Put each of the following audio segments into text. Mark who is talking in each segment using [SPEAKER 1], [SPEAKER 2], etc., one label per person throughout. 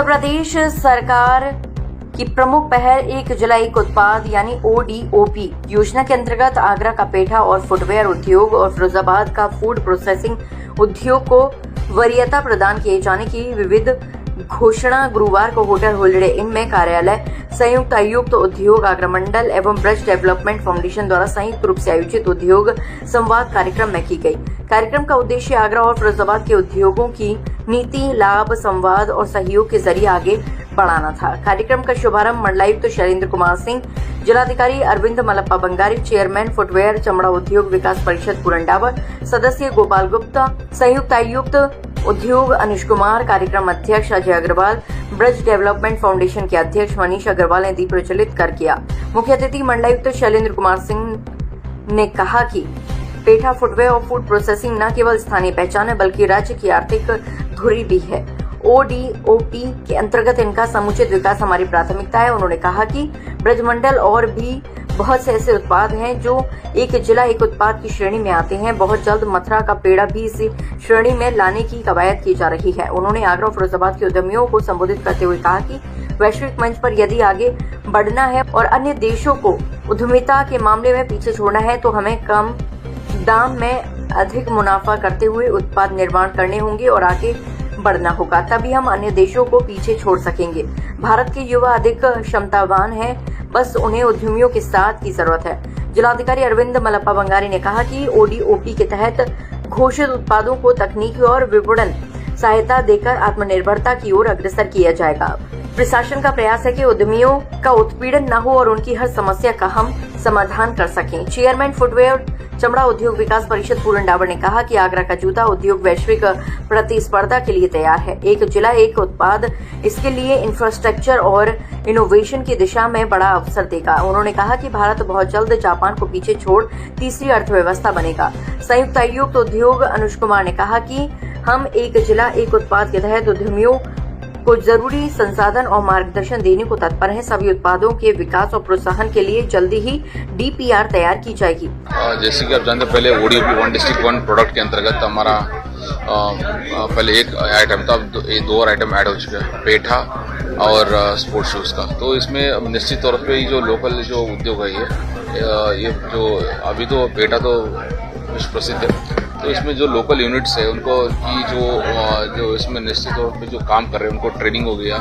[SPEAKER 1] उत्तर प्रदेश सरकार की प्रमुख पहल एक जिला एक उत्पाद यानी ODOP योजना के अंतर्गत आगरा का पेठा और फुटवेयर उद्योग और फिरोजाबाद का फूड प्रोसेसिंग उद्योग को वरीयता प्रदान किए जाने की विविध घोषणा गुरुवार को होटल होलिडे इन में कार्यालय संयुक्त आयुक्त उद्योग आगरा मंडल एवं ब्रज डेवलपमेंट फाउंडेशन द्वारा संयुक्त रूप से आयोजित उद्योग संवाद कार्यक्रम में की गई। कार्यक्रम का उद्देश्य आगरा और फिरोजाबाद के उद्योगों की नीति, लाभ, संवाद और सहयोग के जरिए आगे बढ़ाना था। कार्यक्रम का शुभारंभ मंडलायुक्त शैलेंद्र कुमार सिंह, जिलाधिकारी अरविंद मलप्पा बंगारी, चेयरमैन फुटवेयर चमड़ा उद्योग विकास परिषद पुरंडावर, सदस्य गोपाल गुप्ता, संयुक्त आयुक्त उद्योग अनुज कुमार, कार्यक्रम अध्यक्ष अजय अग्रवाल, ब्रज डेवलपमेंट फाउंडेशन के अध्यक्ष मनीष अग्रवाल ने दीप प्रज्वलित कर किया। मुख्य अतिथि मंडलायुक्त शैलेंद्र कुमार सिंह ने कहा कि पेठा फुटवेयर और फूड प्रोसेसिंग न केवल स्थानीय पहचान है बल्कि राज्य की आर्थिक धुरी भी है। ODOP के अंतर्गत इनका समुचित विकास हमारी प्राथमिकता है। उन्होंने कहा कि ब्रजमंडल और भी बहुत से ऐसे उत्पाद हैं जो एक जिला एक उत्पाद की श्रेणी में आते हैं। बहुत जल्द मथुरा का पेड़ा भी इसी श्रेणी में लाने की कवायद की जा रही है। उन्होंने आगरा और फिरोजाबाद के उद्यमियों को संबोधित करते हुए कहा कि वैश्विक मंच पर यदि आगे बढ़ना है और अन्य देशों को उद्यमिता के मामले में पीछे छोड़ना है तो हमें कम दाम में अधिक मुनाफा करते हुए उत्पाद निर्माण करने होंगे और आगे बढ़ना होगा, तभी हम अन्य देशों को पीछे छोड़ सकेंगे। भारत के युवा अधिक क्षमतावान हैं, बस उन्हें उद्यमियों के साथ की जरूरत है। जिलाधिकारी अरविंद मलप्पा बंगारी ने कहा कि ODOP के तहत घोषित उत्पादों को तकनीकी और विपणन सहायता देकर आत्मनिर्भरता की ओर अग्रसर किया जाएगा। प्रशासन का प्रयास है कि उद्यमियों का उत्पीड़न न हो और उनकी हर समस्या का हम समाधान कर सकें। चेयरमैन फुटवेयर चमड़ा उद्योग विकास परिषद पुरंडावर ने कहा कि आगरा का जूता उद्योग वैश्विक प्रतिस्पर्धा के लिए तैयार है। एक जिला एक उत्पाद इसके लिए इंफ्रास्ट्रक्चर और इनोवेशन की दिशा में बड़ा अवसर देगा। उन्होंने कहा कि भारत बहुत जल्द जापान को पीछे छोड़ तीसरी अर्थव्यवस्था बनेगा। संयुक्त आयुक्त उद्योग अनुज कुमार ने कहा कि हम एक जिला एक उत्पाद के तहत उद्यमियों को जरूरी संसाधन और मार्गदर्शन देने को तत्पर हैं। सभी उत्पादों के विकास और प्रोत्साहन के लिए जल्दी ही DPR तैयार की जाएगी।
[SPEAKER 2] जैसे कि आप जानते हैं, पहले ODOP one district one product के अंतर्गत हमारा पहले एक आइटम था, अब 2 और आइटम ऐड हो चुके हैं, पेठा और स्पोर्ट्स शूज का। तो इसमें निश्चित तौर पे जो लोकल जो उद्योग है ये जो अभी तो पेठा तो विश्व प्रसिद्ध है, तो इसमें जो लोकल यूनिट्स है उनको की जो इसमें निश्चित तौर पे जो काम कर रहे हैं उनको ट्रेनिंग हो गया,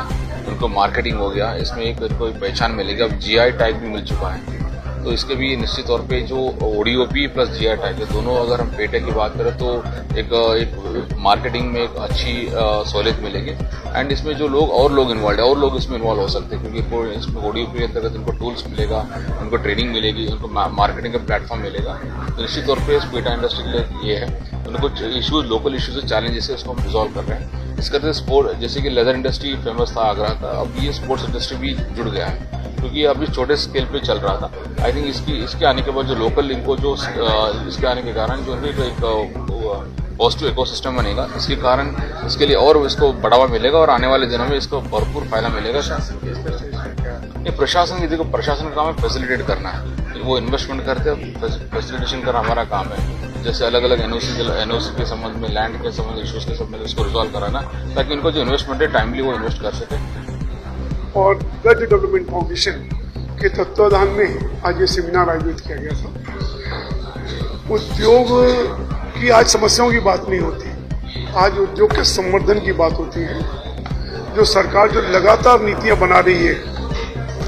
[SPEAKER 2] उनको मार्केटिंग हो गया, इसमें एक कोई पहचान मिलेगी। अब GI टैग भी मिल चुका है, तो इसके भी निश्चित तौर पे जो ODOP प्लस GI टैग है दोनों, अगर हम पेठे की बात करें तो एक मार्केटिंग में एक अच्छी सहूलियत मिलेगी। एंड इसमें जो लोग इन्वॉल्व है और लोग इसमें इन्वॉल्व हो सकते हैं, क्योंकि इसमें ODOP के अंतर्गत उनको टूल्स मिलेगा, उनको ट्रेनिंग मिलेगी, उनको मार्केटिंग का प्लेटफॉर्म मिलेगा। तो निश्चित तौर पर इस पेठा इंडस्ट्री के लिए ये है, उनको इश्यूज लोकल इश्यूज चैलेंजेस है उसको हम रिजॉल्व कर रहे हैं। इसके अंदर स्पोर्ट, जैसे कि लेदर इंडस्ट्री फेमस था आगरा का, अब ये स्पोर्ट्स इंडस्ट्री भी जुड़ गया है, क्योंकि अभी छोटे स्केल पे चल रहा था। आई थिंक इसके आने के बाद जो लोकल इनको जो इसके आने के कारण जो एक पॉजिटिव इकोसिस्टम बनेगा, इसके कारण इसके लिए और इसको बढ़ावा मिलेगा और आने वाले दिनों में इसको भरपूर फायदा मिलेगा। ये प्रशासन की देखो, प्रशासन का काम है फैसिलिटेट करना है, वो इन्वेस्टमेंट करते हैं, फैसिलिटेशन करना हमारा काम है। जैसे अलग अलग NOC के संबंध में, लैंड के संबंध इश्यूज के संबंध में इसको रिजॉल्व कराना, ताकि इनको जो इन्वेस्टमेंट है टाइमली वो इन्वेस्ट कर सके।
[SPEAKER 3] और ब्रज डेवलपमेंट फाउंडेशन के तत्वाधान में आज ये सेमिनार आयोजित किया गया था। उद्योग की आज समस्याओं की बात नहीं होती, आज उद्योग के संवर्धन की बात होती है। जो सरकार जो लगातार नीतियां बना रही है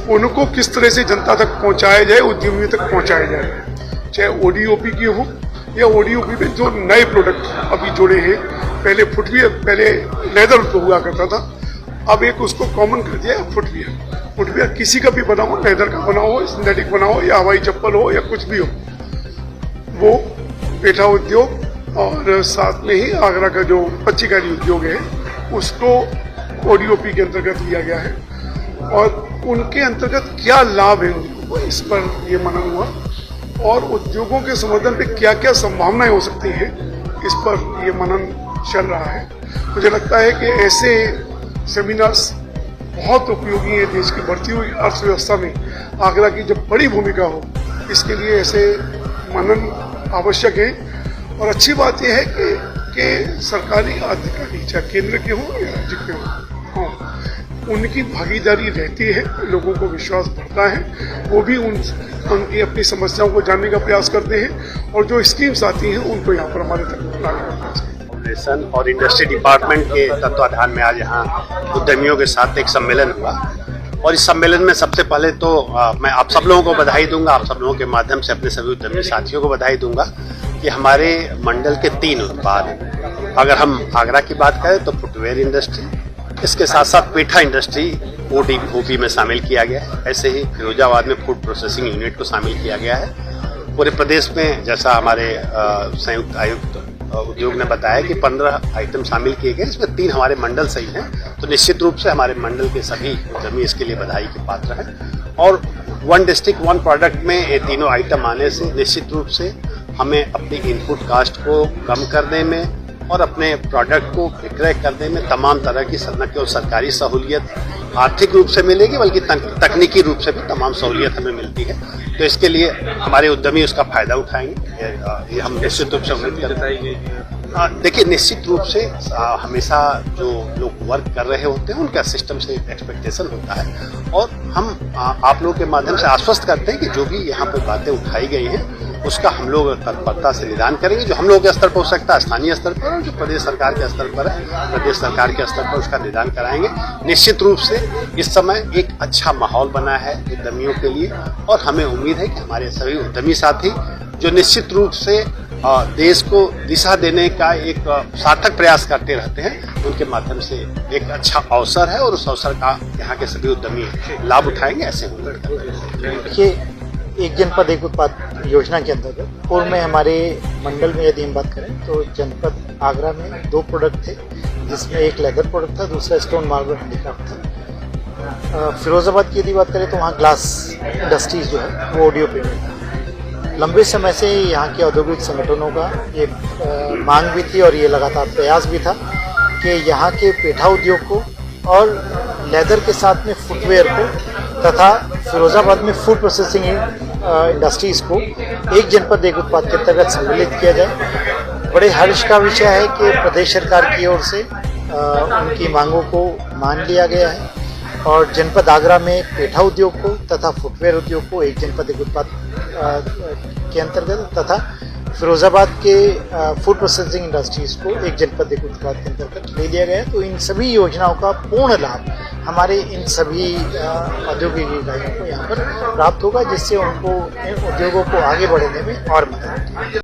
[SPEAKER 3] उनको किस तरह से जनता तक पहुंचाया जाए, उद्यमियों तक पहुंचाया जाए, चाहे ODOP की हो या ODOP में जो नए प्रोडक्ट अभी जुड़े हैं। पहले फुटवियर, पहले लेदर हुआ करता था, अब एक उसको कॉमन कर दिया है फुटवियर किसी का भी बना हो, लेदर का बना हो, सिंथेटिक बना हो या हवाई चप्पल हो या कुछ भी हो, वो पेठा उद्योग और साथ में ही आगरा का जो पच्चीकारी उद्योग है उसको ODOP के अंतर्गत लिया गया है। और उनके अंतर्गत क्या लाभ है उनको, इस पर ये मनन हुआ और उद्योगों के संवर्धन पे क्या क्या संभावनाएं हो सकती है, इस पर ये मनन चल रहा है। मुझे लगता है कि ऐसे सेमिनार्स बहुत उपयोगी है देश की बढ़ती हुई अर्थव्यवस्था में। आगरा की जब बड़ी भूमिका हो, इसके लिए ऐसे मनन आवश्यक है। और अच्छी बात यह है कि सरकारी अधिकारी चाहे केंद्र के हों या राज्य के हों, उनकी भागीदारी रहती है, लोगों को विश्वास बढ़ता है, वो भी उनकी अपनी समस्याओं को जानने का प्रयास करते हैं और जो स्कीम्स आती हैं उनको यहाँ पर हमारे तक लाने का प्रयास करते हैं।
[SPEAKER 4] फाउंडेशन और इंडस्ट्री डिपार्टमेंट के तत्वाधान में आज यहाँ उद्यमियों के साथ एक सम्मेलन हुआ और इस सम्मेलन में सबसे पहले तो मैं आप सब लोगों को बधाई दूंगा, आप सब लोगों के माध्यम से अपने सभी उद्यमी साथियों को बधाई दूंगा कि हमारे मंडल के 3 उत्पाद, अगर हम आगरा की बात करें तो फुटवेयर इंडस्ट्री, इसके साथ साथ पेठा इंडस्ट्री ओपी में शामिल किया गया है। ऐसे ही फिरोजाबाद में फूड प्रोसेसिंग यूनिट को शामिल किया गया है। पूरे प्रदेश में जैसा हमारे संयुक्त आयुक्त उद्योग ने बताया कि 15 आइटम शामिल किए गए, इसमें 3 हमारे मंडल से ही हैं, तो निश्चित रूप से हमारे मंडल के सभी उद्यमी इसके लिए बधाई के पात्र हैं। और 1 डिस्ट्रिक्ट 1 प्रोडक्ट में ये तीनों आइटम आने से निश्चित रूप से हमें अपनी इनपुट कास्ट को कम करने में और अपने प्रोडक्ट को विक्रय करने में तमाम तरह की न केवल सरकारी सहूलियत आर्थिक रूप से मिलेगी बल्कि तकनीकी रूप से भी तमाम सहूलियत हमें मिलती है। तो इसके लिए हमारे उद्यमी उसका फायदा उठाएंगे, ये हम निश्चित रूप से उम्मीद करते हैं। देखिए, निश्चित रूप से हमेशा जो लोग वर्क कर रहे होते हैं उनका सिस्टम से एक्सपेक्टेशन होता है और हम आप लोगों के माध्यम से आश्वस्त करते हैं कि जो भी यहाँ पर बातें उठाई गई हैं उसका हम लोग तत्परता से निदान करेंगे। जो हम लोगों के स्तर पर हो सकता है स्थानीय स्तर पर और जो प्रदेश सरकार के स्तर पर है प्रदेश सरकार के स्तर पर उसका निदान कराएंगे। निश्चित रूप से इस समय एक अच्छा माहौल बना है उद्यमियों के लिए और हमें उम्मीद है कि हमारे सभी उद्यमी साथी जो निश्चित रूप से देश को दिशा देने का एक सार्थक प्रयास करते रहते हैं, उनके माध्यम से एक अच्छा अवसर है और उस अवसर का यहाँ के सभी उद्यमी लाभ उठाएंगे, ऐसे उम्मीद करते हैं।
[SPEAKER 5] देखिए, एक जनपद एक उत्पाद योजना के अंतर्गत पूर्व में हमारे मंडल में यदि हम बात करें तो जनपद आगरा में 2 प्रोडक्ट थे, जिसमें एक लेदर प्रोडक्ट था, दूसरा स्टोन मार्बल हैंडीक्राफ्ट था। फिरोजाबाद की यदि बात करें तो वहाँ ग्लास इंडस्ट्रीज जो है वो ओडीओपी में लंबे समय से यहाँ के औद्योगिक संगठनों का ये मांग भी थी और ये लगातार प्रयास भी था कि यहाँ के पेठा उद्योग को और लेदर के साथ में फुटवेयर को तथा फिरोजाबाद में फूड प्रोसेसिंग इंडस्ट्रीज को एक जनपद एक उत्पाद के अंतर्गत सम्मिलित किया जाए। बड़े हर्ष का विषय है कि प्रदेश सरकार की ओर से उनकी मांगों को मान लिया गया है और जनपद आगरा में पेठा उद्योग को तथा फुटवेयर उद्योग को एक जनपद एक उत्पाद के अंतर्गत तथा फिरोजाबाद के फूड प्रोसेसिंग इंडस्ट्रीज को एक जनपद एक उत्पाद के अंतर्गत ले लिया गया है। तो इन सभी योजनाओं का पूर्ण लाभ हमारे इन सभी औद्योगिक इकाइयों को यहाँ पर प्राप्त होगा, जिससे उनको इन उद्योगों को आगे बढ़ने में और मदद मिलेगी।